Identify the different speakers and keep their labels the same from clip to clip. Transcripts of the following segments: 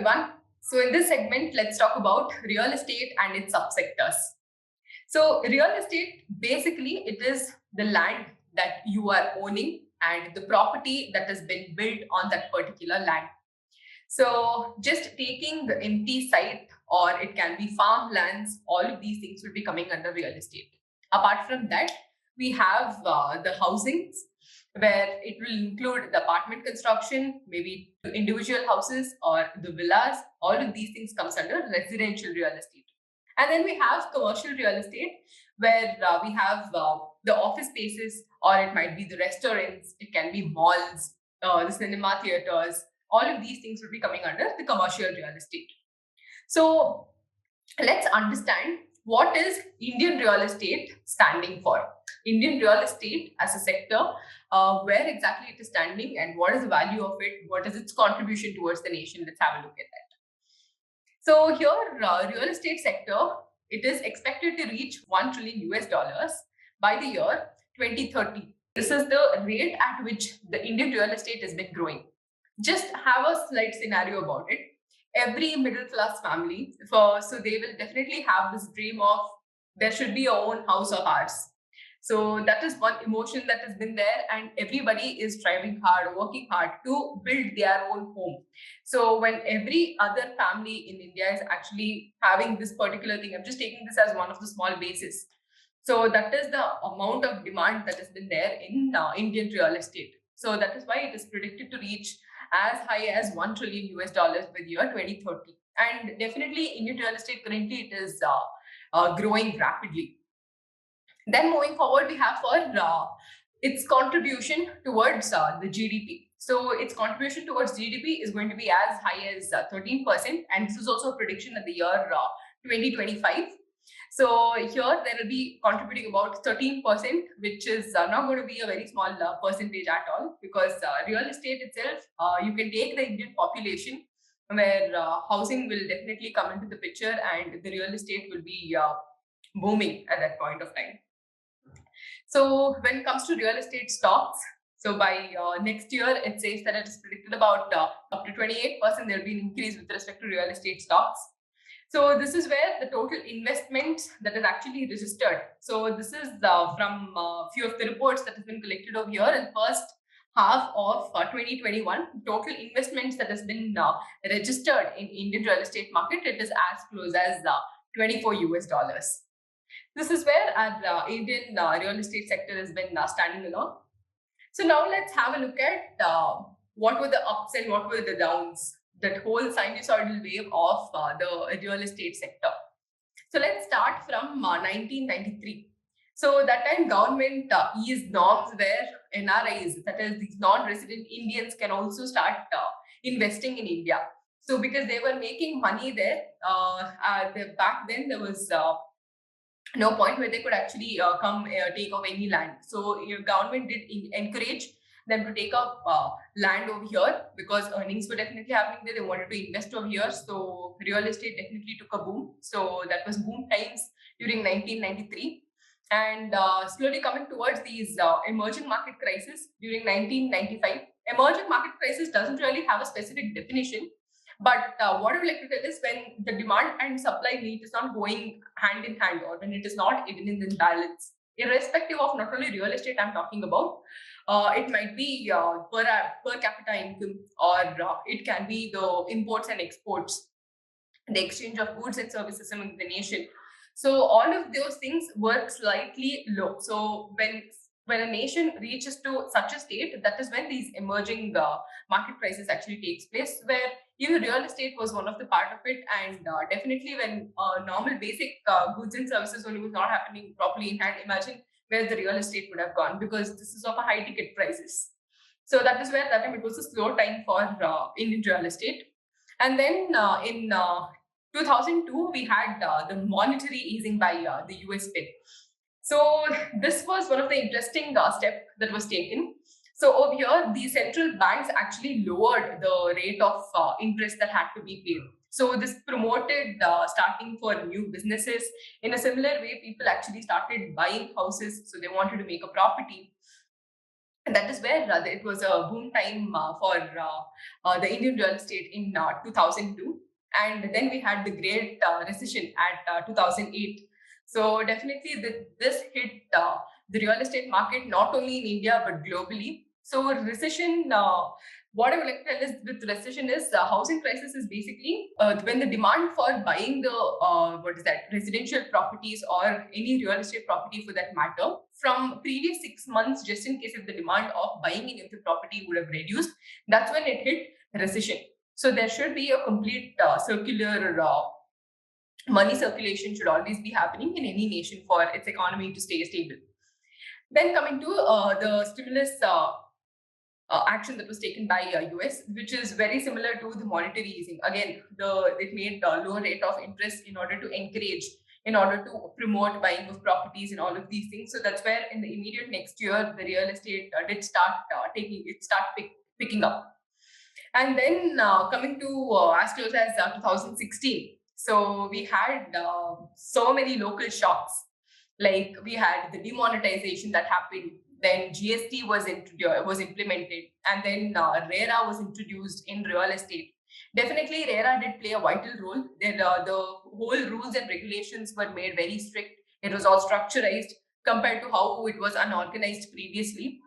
Speaker 1: everyone. So in this segment, let's talk about real estate and its subsectors. So real estate, basically, it is the land that you are owning and the property that has been built on that particular land. So just taking the empty site, or it can be farmlands, all of these things will be coming under real estate. Apart from that, we have the housings, where it will include the apartment construction, maybe individual houses or the villas. All of these things comes under residential real estate. And then we have commercial real estate, where we have the office spaces, or it might be the restaurants, it can be malls, the cinema theaters. All of these things will be coming under the commercial real estate. So let's understand what is Indian real estate standing for. Indian real estate as a sector, where exactly it is standing and what is the value of it, what is its contribution towards the nation. Let's have a look at that. So here, real estate sector, it is expected to reach 1 trillion US dollars by the year 2030. This is the rate at which the Indian real estate has been growing. Just have a slight scenario about it. Every middle class family, so they will definitely have this dream of there should be a own house of ours. So that is one emotion that has been there, and everybody is striving hard, working hard to build their own home. So when every other family in India is actually having this particular thing, I'm just taking this as one of the small bases. So that is the amount of demand that has been there in Indian real estate. So that is why it is predicted to reach as high as 1 trillion US dollars by the year 2030. And definitely Indian real estate currently it is growing rapidly. Then moving forward, we have for its contribution towards the GDP. So its contribution towards GDP is going to be as high as 13%, and this is also a prediction at the year 2025. So here there will be contributing about 13%, which is not going to be a very small percentage at all, because real estate itself, you can take the Indian population, where housing will definitely come into the picture and the real estate will be booming at that point of time. So when it comes to real estate stocks, so by next year, it says that it is predicted about up to 28%, there will be an increase with respect to real estate stocks. So this is where the total investment that is actually registered. So this is from few of the reports that has been collected over here in first half of 2021. Total investments that has been registered in Indian real estate market, it is as close as 24 US dollars. This is where our Indian real estate sector has been standing along. So now let's have a look at what were the ups and what were the downs, that whole sinusoidal wave of the real estate sector. So let's start from 1993. So that time government eased norms where NRIs, that is these non-resident Indians, can also start investing in India. So because they were making money there, back then there was no point where they could actually come take off any land. So your government did encourage them to take up land over here, because earnings were definitely happening there. They wanted to invest over here. So real estate definitely took a boom. So that was boom times during 1993. And slowly coming towards these emerging market crisis during 1995. Emerging market crisis doesn't really have a specific definition. But what I would like to tell is, when the demand and supply need is not going hand in hand, or when it is not even in this balance, irrespective of not only real estate I'm talking about, it might be per capita income, or it can be the imports and exports, the exchange of goods and services among the nation. So all of those things work slightly low. So when a nation reaches to such a state, that is when these emerging market crisis actually takes place, where even real estate was one of the part of it. And definitely when normal basic goods and services only was not happening properly in hand, imagine where the real estate would have gone, because this is of a high ticket prices. So that is where that time it was a slow time for Indian real estate. And then in 2002, we had the monetary easing by the US Fed. So this was one of the interesting step that was taken. So over here, the central banks actually lowered the rate of interest that had to be paid. So this promoted starting for new businesses. In a similar way, people actually started buying houses. So they wanted to make a property. And that is where it was a boom time for the Indian real estate in 2002. And then we had the great recession at 2008. So definitely this hit the real estate market not only in India but globally. So recession, what I would like to tell is with recession is housing crisis is basically when the demand for buying the what is that residential properties or any real estate property for that matter from previous 6 months, just in case if the demand of buying any of the property would have reduced, that's when it hit recession. So there should be a complete circular money circulation should always be happening in any nation for its economy to stay stable. Then coming to the stimulus action that was taken by US, which is very similar to the monetary easing. Again, it made lower rate of interest in order to encourage, in order to promote buying of properties and all of these things. So that's where in the immediate next year, the real estate did start picking up. And then coming to as close as 2016, so we had so many local shocks. Like we had the demonetization that happened, then GST was implemented, and then RERA was introduced in real estate. Definitely, RERA did play a vital role. The whole rules and regulations were made very strict. It was all structurized compared to how it was unorganized previously.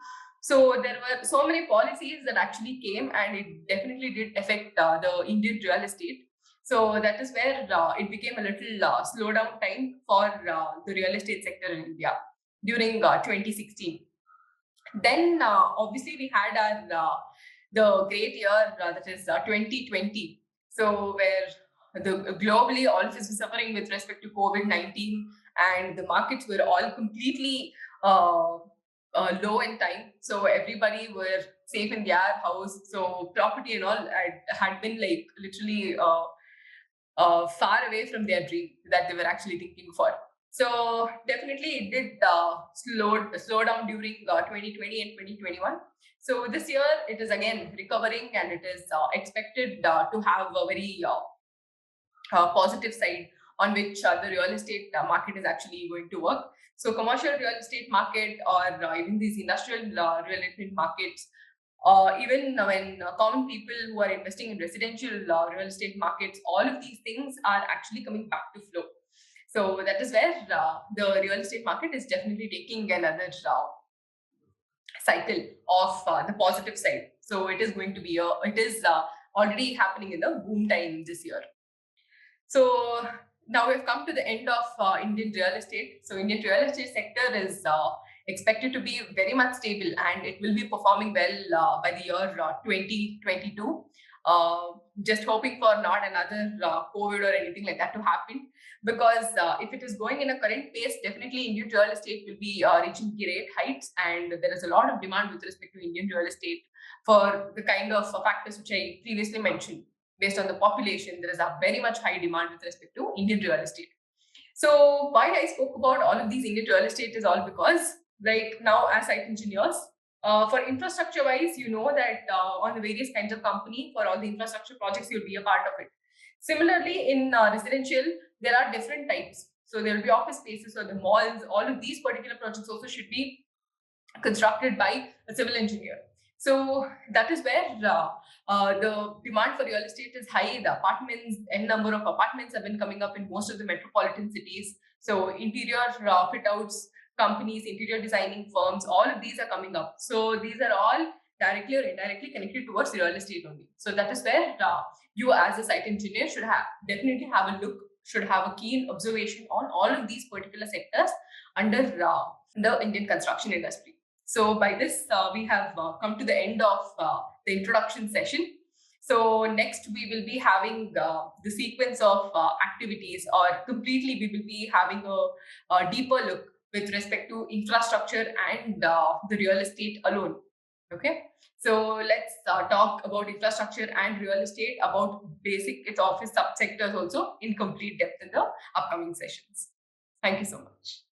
Speaker 1: So there were so many policies that actually came, and it definitely did affect the Indian real estate. So that is where it became a little slowdown time for the real estate sector in India during 2016. Then obviously we had our the great year that is 2020. So where globally all of us were suffering with respect to COVID-19, and the markets were all completely low in time. So everybody were safe in their house. So property and all had been like literally far away from their dream that they were actually thinking for. So definitely it did slow down during 2020 and 2021. So this year it is again recovering, and it is expected to have a very positive side on which the real estate market is actually going to work. So commercial real estate market or even these industrial real estate markets, even when common people who are investing in residential real estate markets, all of these things are actually coming back to flow. So that is where the real estate market is definitely taking another cycle of the positive side. So it is going to be it is already happening in the boom time this year. So now we've come to the end of Indian real estate. So Indian real estate sector is expected to be very much stable, and it will be performing well by the year 2022. Just hoping for not another COVID or anything like that to happen, because if it is going in a current pace, definitely Indian real estate will be reaching great heights, and there is a lot of demand with respect to Indian real estate for the kind of factors which I previously mentioned. Based on the population, there is a very much high demand with respect to Indian real estate. So why I spoke about all of these Indian real estate is all because, like now as site engineers, for infrastructure wise, you know that on the various kinds of company, for all the infrastructure projects, you'll be a part of it. Similarly, in residential, there are different types. So there will be office spaces or the malls. All of these particular projects also should be constructed by a civil engineer. So that is where the demand for real estate is high. The apartments, n number of apartments have been coming up in most of the metropolitan cities. So interior fit outs companies, interior designing firms, all of these are coming up. So these are all directly or indirectly connected towards real estate only. So that is where you as a site engineer should definitely have a look, should have a keen observation on all of these particular sectors under the Indian construction industry. So by this, we have come to the end of the introduction session. So next we will be having the sequence of activities, or completely we will be having a deeper look with respect to infrastructure and the real estate alone. Okay, so let's talk about infrastructure and real estate, about basic its office subsectors also in complete depth in the upcoming sessions. Thank you so much.